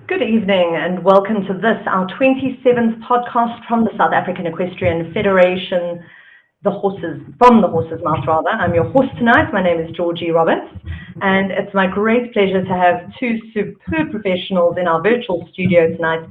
Good evening and welcome to this, our 27th podcast from the South African Equestrian Federation, from the horse's mouth rather. I'm your host tonight. My name is Georgie Roberts, and it's my great pleasure to have two superb professionals in our virtual studio tonight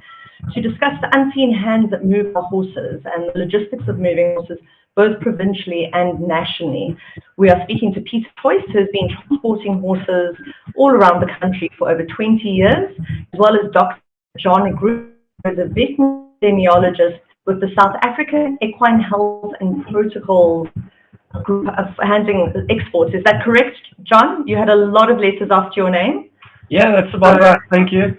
to discuss the unseen hands that move our horses and the logistics of moving horses both provincially and nationally. We are speaking to Peter Toyce, who has been transporting horses all around the country for over 20 years, as well as Dr. John Groove, who is a veterinary epidemiologist with the South African Equine Health and Protocols Group of handling exports. Is that correct, John? You had a lot of letters after your name. Yeah, that's about right. Thank you.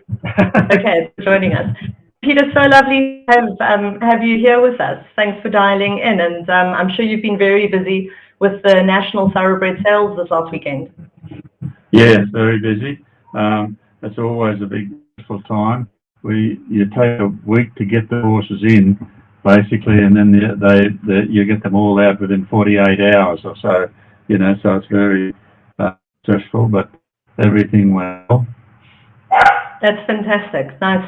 Okay, for joining us. Peter, so lovely to have you here with us. Thanks for dialing in, and I'm sure you've been very busy with the National Thoroughbred Sales this last weekend. Yeah, very busy. It's always a big stressful time. You take a week to get the horses in, basically, and then you get them all out within 48 hours or so. So it's very stressful, but everything well. That's fantastic. Nice.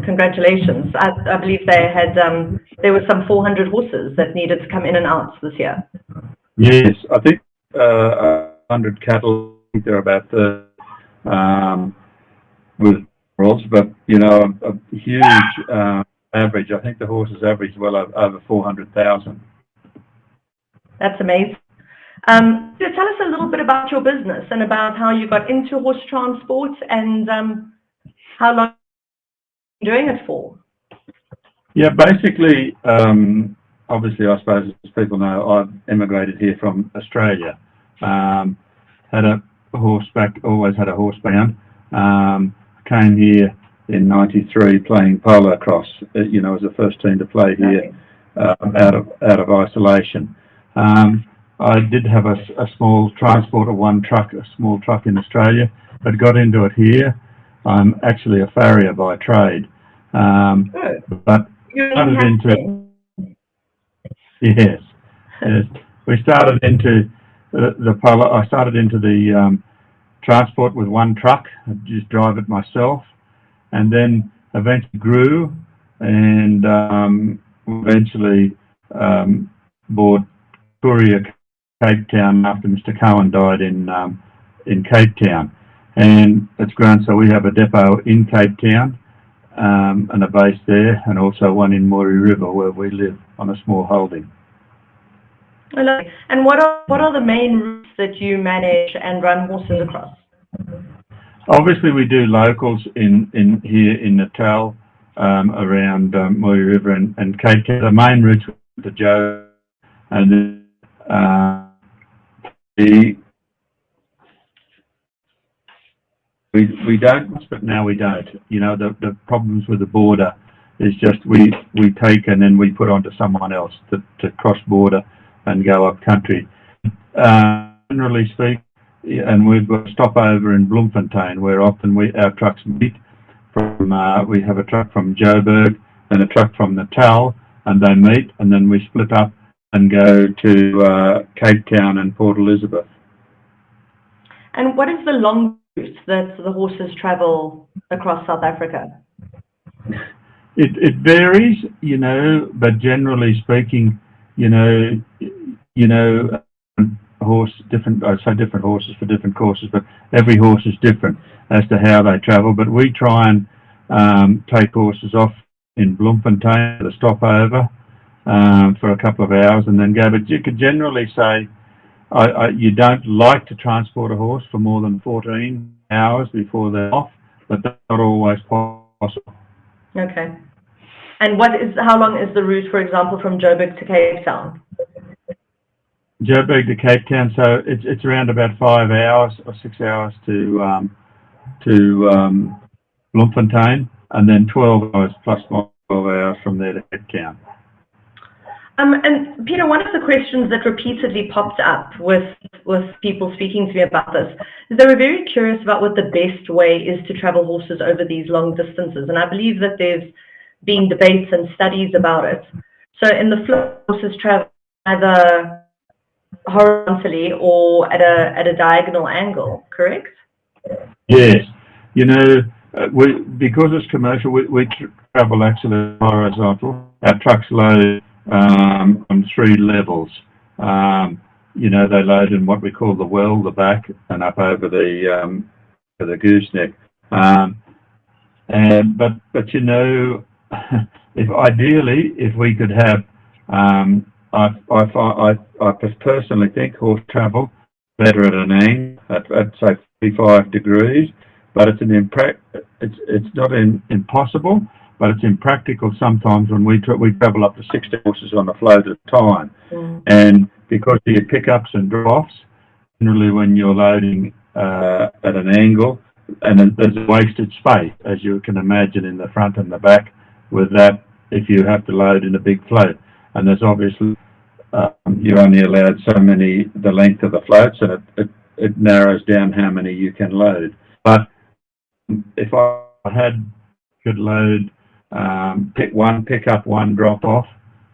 Congratulations. I believe there were some 400 horses that needed to come in and out this year. Yes, I think 100 cattle. I think they're about with rolls, but a huge average. I think the horses average well over 400,000. That's amazing. So tell us a little bit about your business and about how you got into horse transport and how long are you doing it for? Yeah, basically, obviously, I suppose as people know, I've emigrated here from Australia. Had a horseback, always had a horse bound. Came here in '93 playing polo cross. As the first team to play here out of isolation. I did have a small transport of one truck, a small truck in Australia, but got into it here. I'm actually a farrier by trade, but started into yes. We started into the polo. I started into the transport with one truck. I just drive it myself, and then eventually grew, and eventually bought Courier Cape Town after Mr. Cohen died in Cape Town. And it's grown, so we have a depot in Cape Town and a base there, and also one in Moiri River where we live on a small holding. And what are the main routes that you manage and run horses across? Obviously, we do locals in here in Natal, around Moiri River and Cape Town. The main routes to Joe, and we don't, but now we don't. The problems with the border is just we take and then we put onto someone else to cross border and go up country. Generally speaking, and we've got a stopover in Bloemfontein where often our trucks meet. We have a truck from Joburg and a truck from Natal, and they meet, and then we split up and go to Cape Town and Port Elizabeth. And what is the long route that the horses travel across South Africa? It varies, but generally speaking, different horses for different courses, but every horse is different as to how they travel. But we try and take horses off in Bloemfontein, the stopover, for a couple of hours and then go. But you could generally say you don't like to transport a horse for more than 14 hours before they're off, but that's not always possible. Okay. And how long is the route, for example, from Joburg to Cape Town? Joburg to Cape Town, so it's around about 5 hours or 6 hours to Bloemfontein, and then 12 hours plus 12 hours from there to Cape Town. And Peter, one of the questions that repeatedly popped up with people speaking to me about this is they were very curious about what the best way is to travel horses over these long distances. And I believe that there's been debates and studies about it. So in the flow, horses travel either horizontally or at a diagonal angle, correct? Yes. because it's commercial, we travel actually horizontal. Our trucks load on 3 levels. They load in what we call the well, the back, and up over the gooseneck. But if we could have, I personally think horse travel better at an angle at say 45 degrees, but it's not impossible, but it's impractical sometimes when we travel up to 60 horses on a float at a time. And because of your pickups and drop-offs, generally when you're loading at an angle, and there's wasted space, as you can imagine, in the front and the back with that, if you have to load in a big float. And there's obviously, you're only allowed so many, the length of the floats, and it narrows down how many you can load. But if I could load, pick up, one drop off,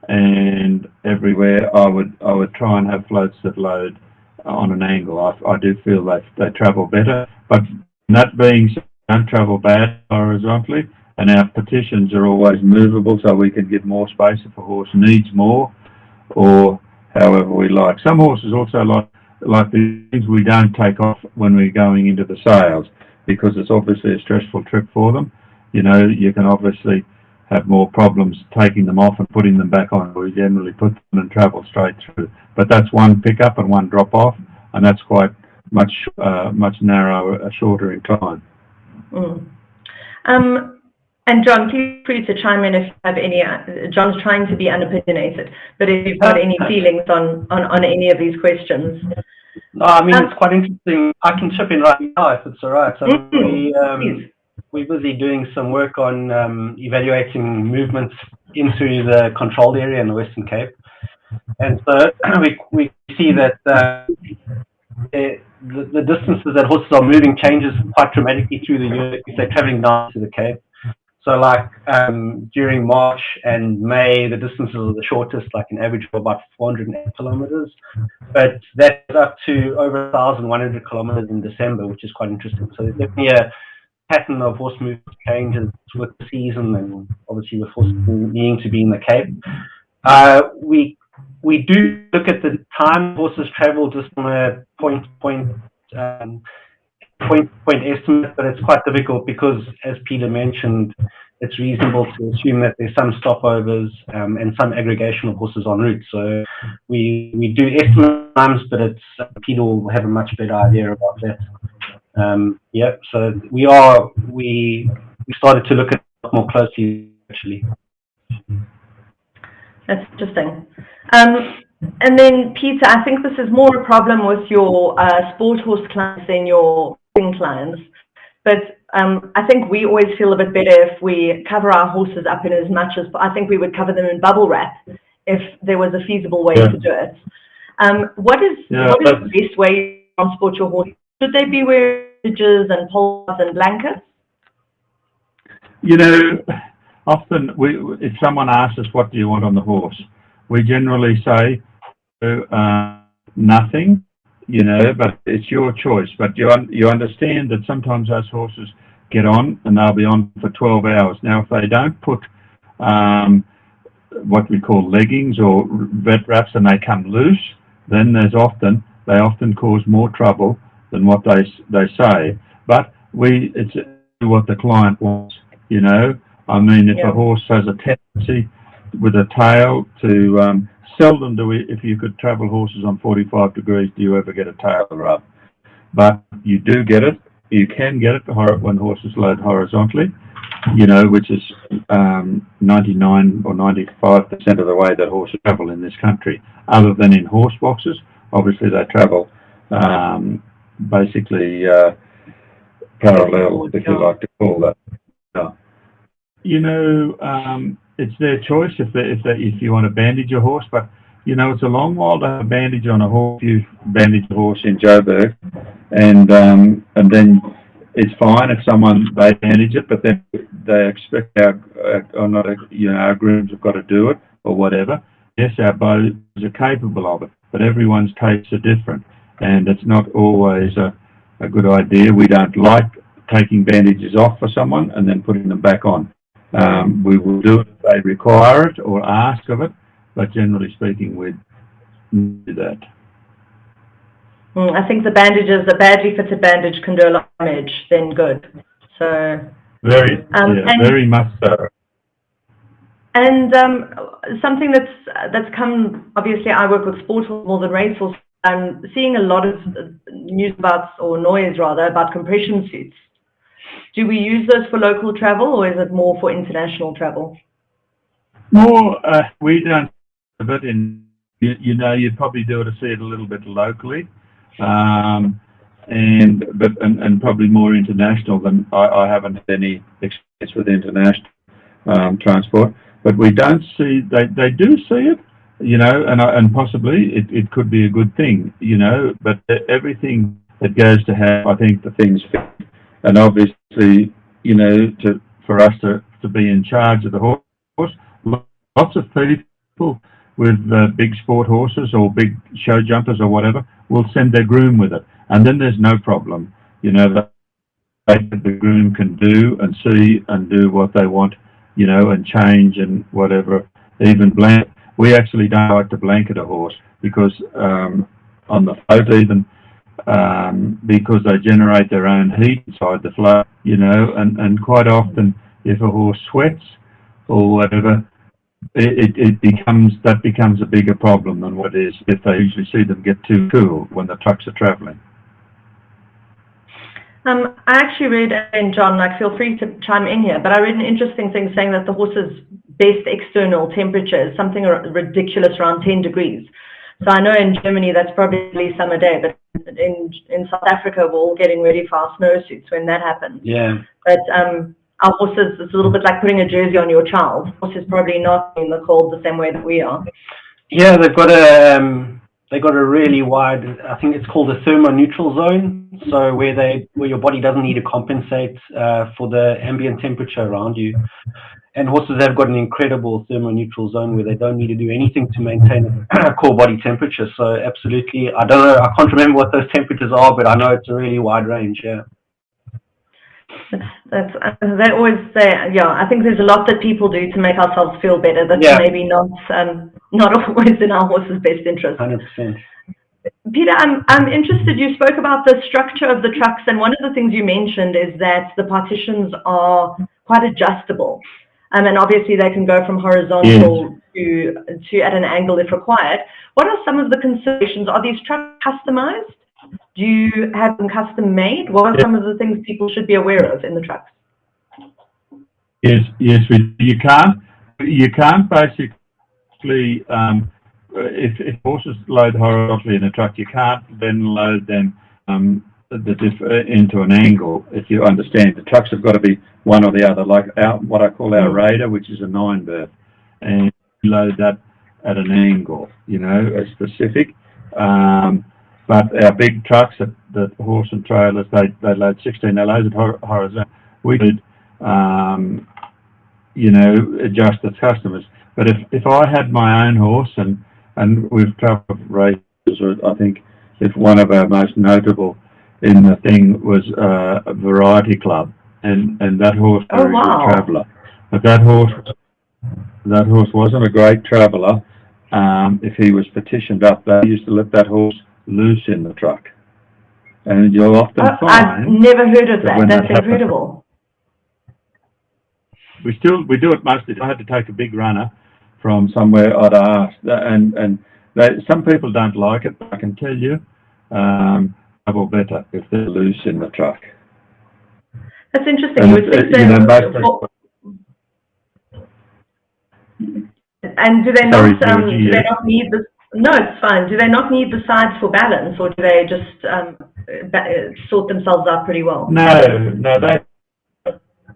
and everywhere, I would try and have floats that load on an angle. I do feel they travel better, but that being said, don't travel bad horizontally, and our partitions are always movable, so we can give more space if a horse needs more, or however we like. Some horses also like the things we don't take off when we're going into the sales, because it's obviously a stressful trip for them. You can obviously have more problems taking them off and putting them back on. We generally put them and travel straight through. But that's one pickup and one drop off, and that's quite much narrower, a shorter incline. And John, please free to chime in if you have any. John's trying to be unopinionated, but if you've got any feelings on any of these questions. No, I mean, it's quite interesting. I can chip in right now if it's all right. So we're busy doing some work on evaluating movements into the controlled area in the Western Cape. And so we see that the distances that horses are moving changes quite dramatically through the year if they're traveling down to the Cape. So like during March and May, the distances are the shortest, like an average of about 408 kilometers. But that's up to over 1,100 kilometers in December, which is quite interesting. So there's definitely a pattern of horse movement changes with the season, and obviously with horses needing to be in the Cape. We do look at the time horses travel just from a point estimate, but it's quite difficult because, as Peter mentioned, it's reasonable to assume that there's some stopovers and some aggregation of horses en route. So we do estimate times, but Peter will have a much better idea about that. So we started to look at it more closely actually. That's interesting. And then Peter, I think this is more a problem with your sport horse clients than your clients, but I think we always feel a bit better if we cover our horses up in as much as, I think we would cover them in bubble wrap if there was a feasible way to do it. What is the best way to transport your horse? Should they be wearing bandages and poles and blankets? Often if someone asks us what do you want on the horse, we generally say nothing, but it's your choice. But you understand that sometimes those horses get on and they'll be on for 12 hours. Now, if they don't put what we call leggings or vet wraps and they come loose, then they often cause more trouble than what they say. But it's what the client wants, I mean, if a horse has a tendency with a tail to, seldom do we, if you could travel horses on 45 degrees, do you ever get a tail rub? But you do get it. You can get it when horses load horizontally, which is 99 or 95% of the way that horses travel in this country, other than in horse boxes. Obviously, they travel basically parallel, if you like to call that. It's their choice if you want to bandage your horse, but it's a long while to have a bandage on a horse. You bandage a horse in Joburg, and then it's fine if they bandage it, but then they expect our grooms have got to do it or whatever. Yes, our bows are capable of it, but everyone's tastes are different, and it's not always a good idea. We don't like taking bandages off for someone and then putting them back on. We will do it if they require it or ask of it, but generally speaking, we'd do that. I think the bandages, a badly fitted bandage can do a lot of damage, then good. So very, very much so. And something that's come, obviously I work with sport more than racehorse. I'm seeing a lot of news about, or noise rather, about compression suits. Do we use those for local travel, or is it more for international travel? More, we don't have it in, you'd probably do it to see it a little bit locally, and probably more international than I haven't had any experience with international transport. But we don't see, they do see it, and possibly it could be a good thing, but everything that goes to have, I think the things fit. And obviously, for us to be in charge of the horse, lots of people with big sport horses or big show jumpers or whatever will send their groom with it. And then there's no problem, that the groom can do and see and do what they want, and change and whatever, even blanket. We actually don't like to blanket a horse because on the float even, because they generate their own heat inside the float, and quite often if a horse sweats or whatever, it becomes a bigger problem than what it is if they usually see them get too cool when the trucks are travelling. I actually read, and John, feel free to chime in here, but I read an interesting thing saying that the horse's best external temperature is something ridiculous around 10 degrees. So I know in Germany that's probably summer day, but in South Africa we're all getting ready for our snowsuits when that happens. Yeah. But our horses, it's a little bit like putting a jersey on your child. Horses probably not in the cold the same way that we are. Yeah, they've got a really wide, I think it's called a thermoneutral zone. So where your body doesn't need to compensate for the ambient temperature around you. And horses have got an incredible thermoneutral zone where they don't need to do anything to maintain a core body temperature. So absolutely, I don't know, I can't remember what those temperatures are, but I know it's a really wide range, yeah. They always say, I think there's a lot that people do to make ourselves feel better that's maybe not always in our horse's best interest. 100%. Peter, I'm interested, you spoke about the structure of the trucks, and one of the things you mentioned is that the partitions are quite adjustable. And obviously they can go from horizontal to at an angle if required. What are some of the considerations? Are these trucks customized? Do you have them custom made? What are some of the things people should be aware of in the trucks? Yes, you can't basically, if horses load horizontally in a truck, you can't then load them into an angle. If you understand, the trucks have got to be one or the other, like what I call our Raider, which is a 9-berth, and you load that at an angle, a specific. But our big trucks, the horse and trailers, they load 16. They load it horizontal. We could, adjust the customers. But if I had my own horse, and we've travelled races, I think if one of our most notable in the thing was a variety club, and that horse was a very good traveller. But that horse wasn't a great traveller if he was petitioned up. They used to let that horse loose in the truck, and you'll often find. I've never heard of that. That's incredible. We do it mostly. I had to take a big runner from somewhere I'd asked, and some people don't like it. But I can tell you, double better if they're loose in the truck. That's interesting. You would think and do they not need the? No, it's fine. Do they not need the sides for balance, or do they just sort themselves out pretty well? No,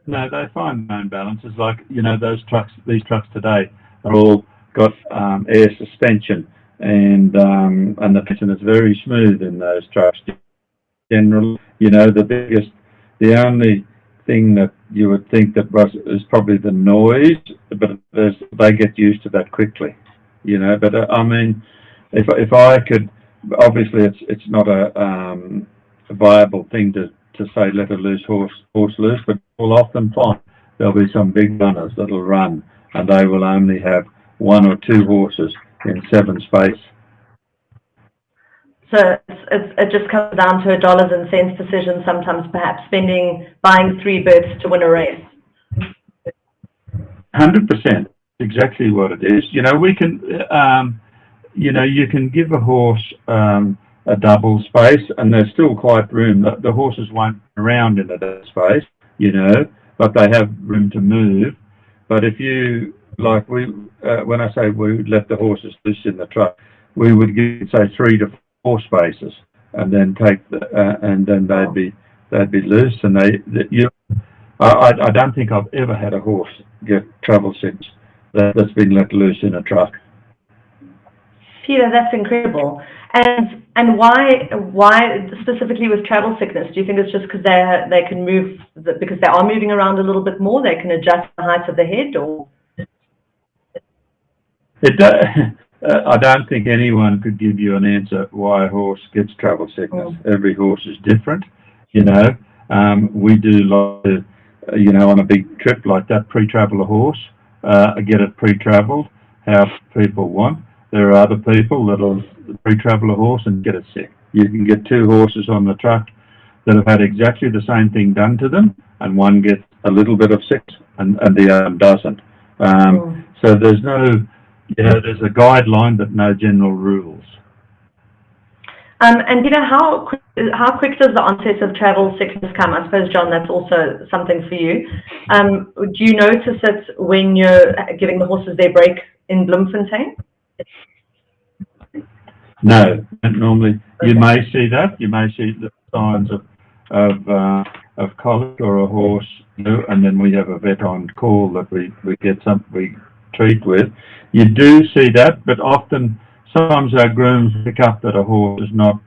they find their own balances. Like these trucks today are all got air suspension, and the piston is very smooth in those trucks. Generally, the only thing that you would think that is probably the noise, but they get used to that quickly, But I mean, if I could, obviously it's not a viable thing to say let a horse loose, but we'll often find there'll be some big runners that'll run, and they will only have 1 or 2 horses in 7 space. So it just comes down to a dollars and cents decision sometimes, perhaps buying 3 birds to win a race. 100%, exactly what it is. We can, you can give a horse a double space, and there's still quite room. The horses won't run around in a double space, but they have room to move. But if you, like when I say we would let the horses loose in the truck, we would give, say, 3 to 4 spaces, and then and then they'd be loose, and I don't think I've ever had a horse get travel sickness that's been let loose in a truck. Peter, that's incredible. And why specifically with travel sickness? Do you think it's just because they can move, because they are moving around a little bit more, they can adjust the height of the head, or? I don't think anyone could give you an answer why a horse gets travel sickness. Every horse is different, We do like, on a big trip like that, pre-travel a horse, get it pre-travelled, how people want. There are other people that'll pre-travel a horse and get it sick. You can get 2 horses on the truck that have had exactly the same thing done to them, and one gets a little bit of sickness and the other doesn't. So there's there's a guideline, but no general rules. And Peter, how quick does the onset of travel sickness come? I suppose, John, that's also something for you. Do you notice it when you're giving the horses their break in Bloemfontein? No, normally. Okay. You may see that. You may see the signs of colic or a horse, and then we have a vet on call that we treat with. You do see that, but often, sometimes our grooms pick up that a horse is not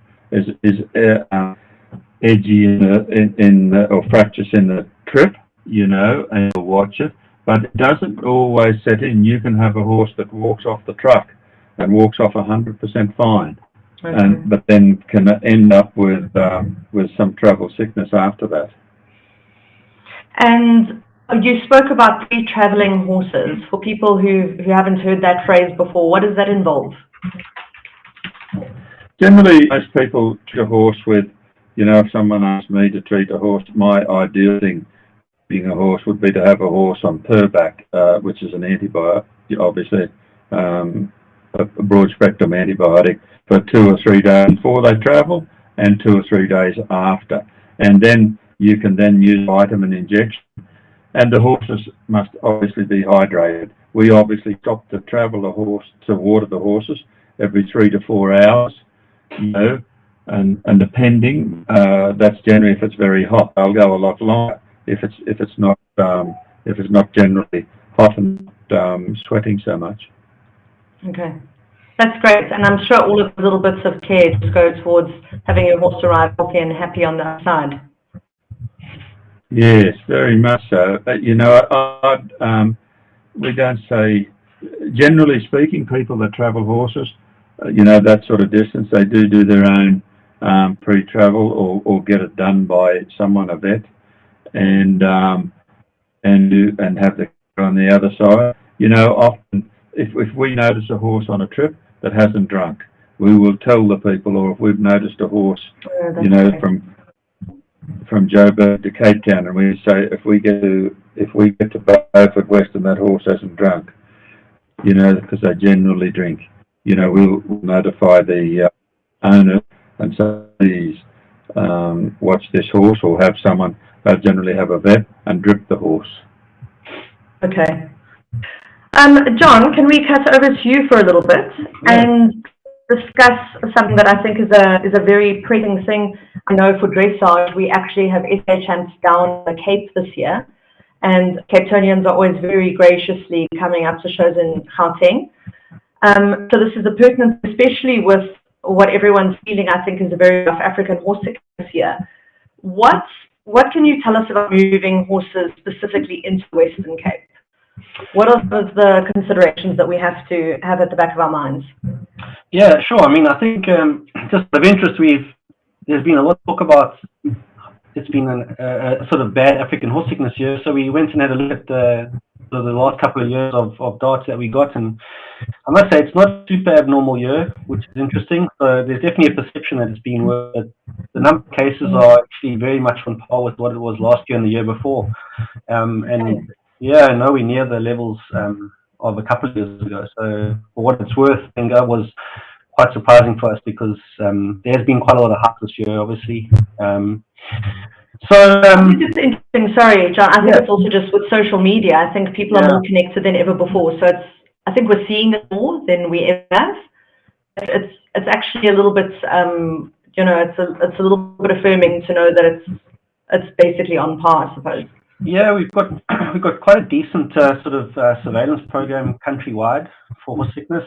edgy or fractious in the trip, and you'll watch it. But it doesn't always set in. You can have a horse that walks off the truck and walks off 100% fine, but then can end up with some travel sickness after that. And you spoke about pre-traveling horses. For people who haven't heard that phrase before, what does that involve? Generally, most people treat a horse with, if someone asked me to treat a horse, my ideal thing being a horse would be to have a horse on Perbac, which is an antibiotic, obviously, a broad spectrum antibiotic for 2 or 3 days before they travel and 2 or 3 days after. And then you can then use vitamin injection. And the horses must obviously be hydrated. We obviously stop to travel a horse, to water the horses every 3 to 4 hours, and depending, that's generally if it's very hot, they'll go a lot longer. If it's not generally hot and sweating so much. Okay, that's great, and I'm sure all of the little bits of care just go towards having your horse arrive healthy and happy on the outside. Yes, very much so. But, we don't say, generally speaking, people that travel horses, that sort of distance, they do their own pre-travel or get it done by someone, a vet, and have the on the other side. Often if we notice a horse on a trip that hasn't drunk, we will tell the people, or if we've noticed a horse, from Joburg to Cape Town, and we say if we get to Beaufort West and that horse hasn't drunk, because they generally drink, we'll notify the owner and say, please watch this horse, or have someone. They'll generally have a vet and drip the horse. Okay. John, can we cut over to you for a little bit and discuss something that I think is a very pressing thing. I know for dressage, we actually have SA champs down the Cape this year, and Cape Townians are always very graciously coming up to shows in Gauteng. So this is a pertinent, especially with what everyone's feeling, I think, is a very rough African horse this year. What can you tell us about moving horses specifically into the Western Cape? What are some of the considerations that we have to have at the back of our minds? Yeah, sure. I mean, I think just of interest, there's been a lot of talk about it's been a sort of bad African horse sickness year. So we went and had a look at the last couple of years of data that we got, and I must say it's not a super abnormal year, which is interesting. So there's definitely a perception that it's been worse. The number of cases are actually very much on par with what it was last year and the year before. And yeah, nowhere near the levels of a couple of years ago. So for what it's worth, I think that was quite surprising for us because there's been quite a lot of hype this year, obviously. It's interesting, sorry, John, I think it's also just with social media. I think people are more connected than ever before. So I think we're seeing it more than we ever have. It's actually a little bit, you know, it's a little bit affirming to know that it's basically on par, I suppose. Yeah, we've got quite a decent sort of surveillance program countrywide for horse sickness.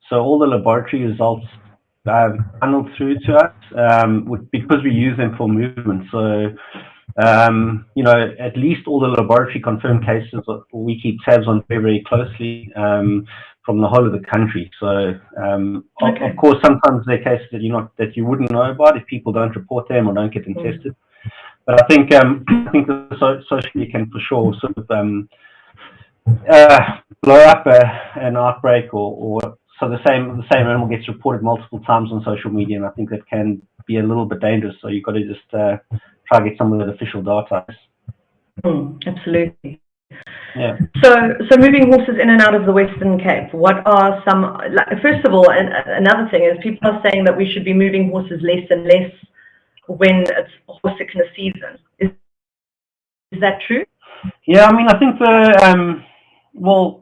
So all the laboratory results funneled through to us because we use them for movement. So you know, at least all the laboratory confirmed cases we keep tabs on very, very closely from the whole of the country. So of course, sometimes there are cases that you wouldn't know about if people don't report them or don't get them tested. But I think the social media can for sure sort of blow up an outbreak or so the same animal gets reported multiple times on social media, and I think that can be a little bit dangerous. So you've got to just try to get some of that official data. Absolutely. Yeah. So moving horses in and out of the Western Cape, what are some, first of all, another thing is people are saying that we should be moving horses less and less when it's horse sickness season. Is that true? Yeah, I mean, I think well,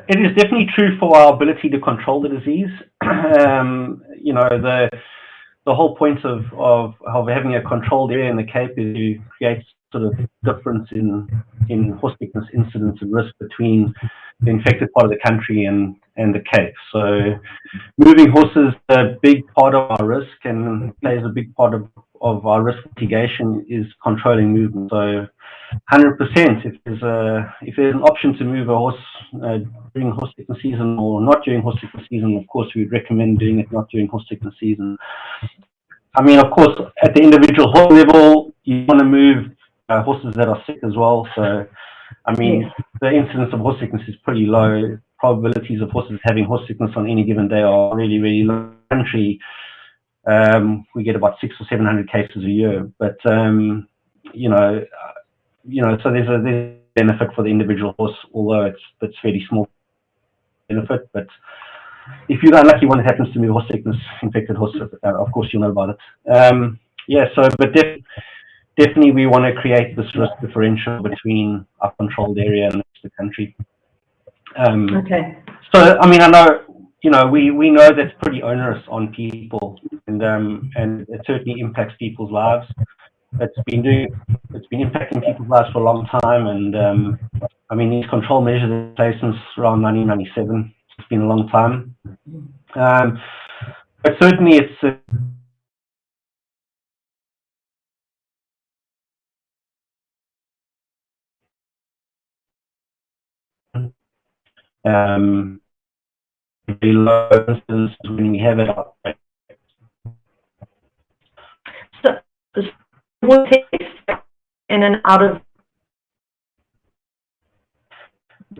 it is definitely true for our ability to control the disease. You know, the whole point of having a controlled area in the Cape is to create sort of difference in horse sickness incidence and risk between the infected part of the country and the Cape. So moving horses, a big part of our risk and plays a big part of our risk mitigation is controlling movement. So 100%, if there's an option to move a horse during horse sickness season or not during horse sickness season, of course we'd recommend doing it not during horse sickness season. I mean, of course, at the individual horse level, you want to move horses that are sick as well. So, I mean, the incidence of horse sickness is pretty low. Probabilities of horses having horse sickness on any given day are really, really low. In the country, we get about 600 or 700 cases a year, but you know, so there's a benefit for the individual horse, although it's fairly small benefit. But if you're the unlucky one that happens to be a horse sickness infected horse, of course you'll know about it. Yeah, so but definitely we want to create this risk differential between our controlled area and the rest of the country. So I mean, I know, you know, we know that's pretty onerous on people, and it certainly impacts people's lives. It's been impacting people's lives for a long time, and I mean, these control measures have been in place since around 1997. It's been a long time, but certainly it's very low instances when we have it out. So what takes in and out of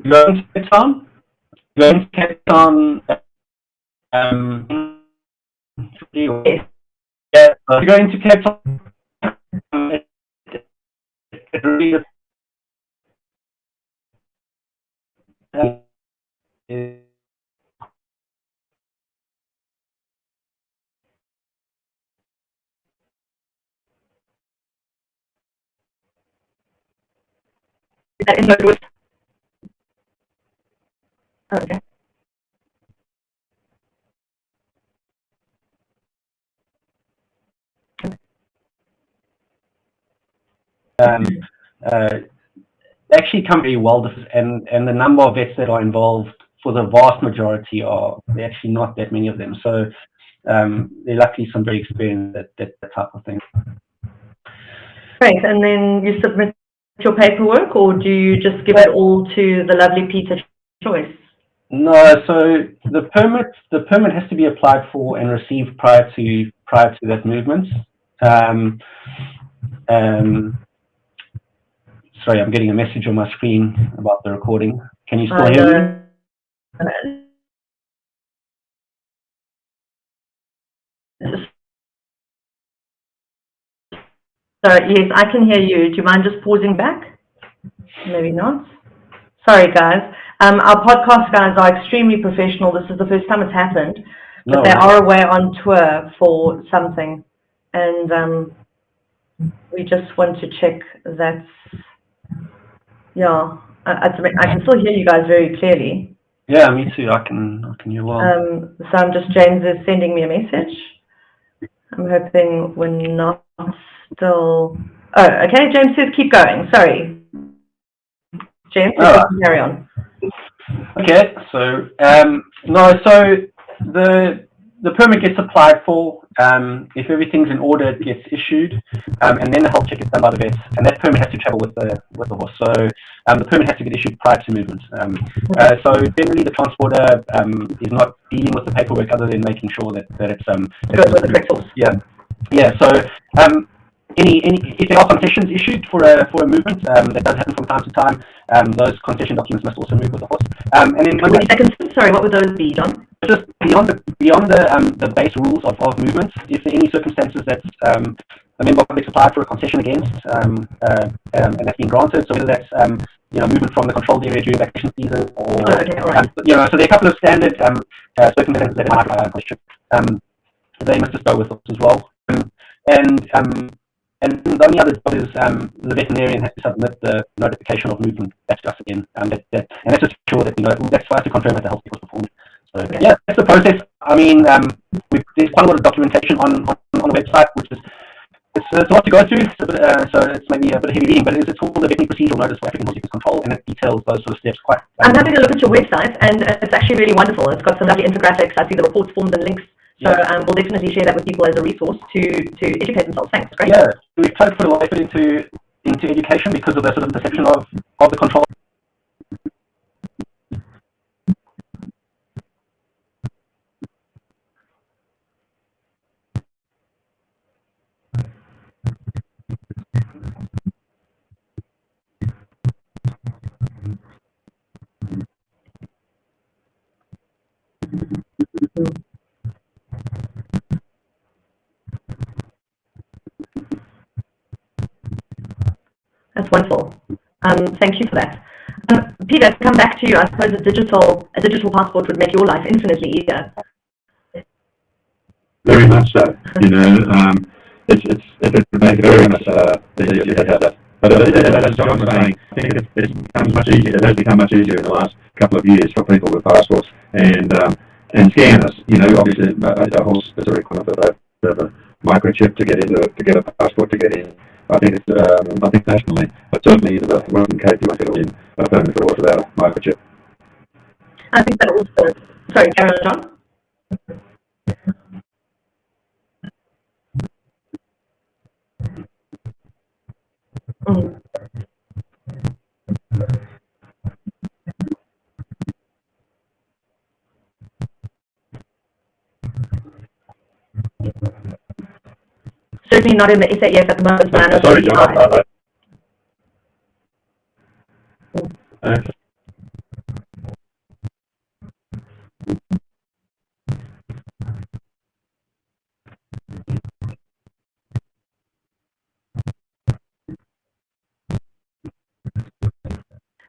Going to Cape Town? Going to Cape Town, yeah, going to Cape Town, it really that in those okay. actually come very well, and the number of vets that are involved for the vast majority are actually not that many of them. So they're luckily some very experienced at that type of thing. Great, and then you submit your paperwork, or do you just give it all to the lovely Peter Choice? No, so the permit has to be applied for and received prior to that movement. Sorry, I'm getting a message on my screen about the recording. Can you still hear me? Sorry, yes, I can hear you. Do you mind just pausing back? Maybe not. Sorry, guys. Our podcast guys are extremely professional. This is the first time it's happened, but they are away on tour for something, and we just want to check that. Yeah, I can still hear you guys very clearly. Yeah, me too. I can hear well. So I'm just, James is sending me a message. I'm hoping we're not still. Oh, okay. James says keep going. Sorry, James, carry on. Okay, so no, so the permit gets applied for. If everything's in order, it gets issued, and then the health check is done by the vets, and that permit has to travel with the horse. So the permit has to get issued prior to movement. So generally, the transporter is not dealing with the paperwork other than making sure that it's goes with the correct horse. Yeah. So if there are concessions issued for a movement, that does happen from time to time. Those concession documents must also move with the horse. And then sorry, what would those be, John? Just beyond the base rules of movements, if there are any circumstances that a member of the public applied for a concession against, and that's been granted, so whether that's movement from the controlled area during vacation season, or so there are a couple of standard circumstances that might require a question. They must just go with us as well. And the only other job is the veterinarian has to submit the notification of movement back to us again. And that's just sure that that's for us to confirm that the health check was performed. So yeah, that's the process. I mean, there's quite a lot of documentation on the website, which is it's a lot to go through. So it's maybe a bit of heavy reading, but it's called the veterinary procedural notice for African horse control, and it details those sort of steps quite. I'm having a look at your website, and it's actually really wonderful. It's got some lovely infographics. I see the reports, forms, and links. So we'll definitely share that with people as a resource to educate themselves. Thanks, great. Yeah, we've tried to put a lot of effort into education because of the sort of perception of the control. That's wonderful. Thank you for that. Peter, to come back to you, I suppose a digital passport would make your life infinitely easier. Very much so. It would make it very much easier to have that. But as John was saying, I think it's become much easier. It has become much easier in the last couple of years for people with passports and scanners. Obviously a horse is a requirement that they have a microchip to get a passport to get in. I think nationally, but certainly the Western Cape, you won't get in a permit for a horse without a microchip. I think that also. Sorry, carry on, John. Certainly not in the SAEF at the moment, but I know. Sorry, John.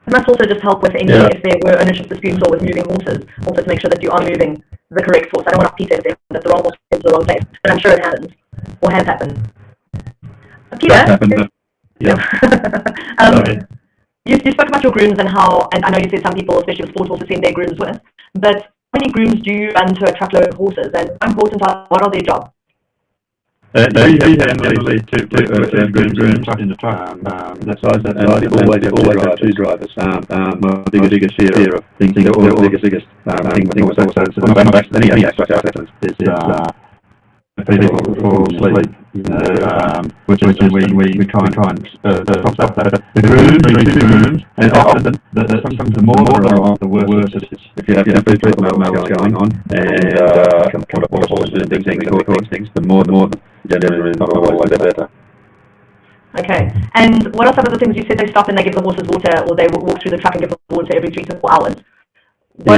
It must also just help with any if there were ownership disputes or with moving horses, also to make sure that you are moving the correct horse. I don't want to Peter that the wrong horse is the wrong place, but I'm sure it happens or has happened. Peter, you spoke about your grooms and how, and I know you said some people, especially with sport horses, send their grooms with, but how many grooms do you run to a truckload of horses, and how important what are their jobs? They generally two grooms in the truck. That's always have two drivers. My biggest fear of things, the biggest thing was any accidents is people fall asleep. Which we try and stop that. The grooms, and often the more the worse it is. If you have people know what's going on and come up with horses and things, the more generally not always better. Okay. And what are some of the things you said? They stop and they give the horses water, or they walk through the truck and give them water every 3 to 4 hours. What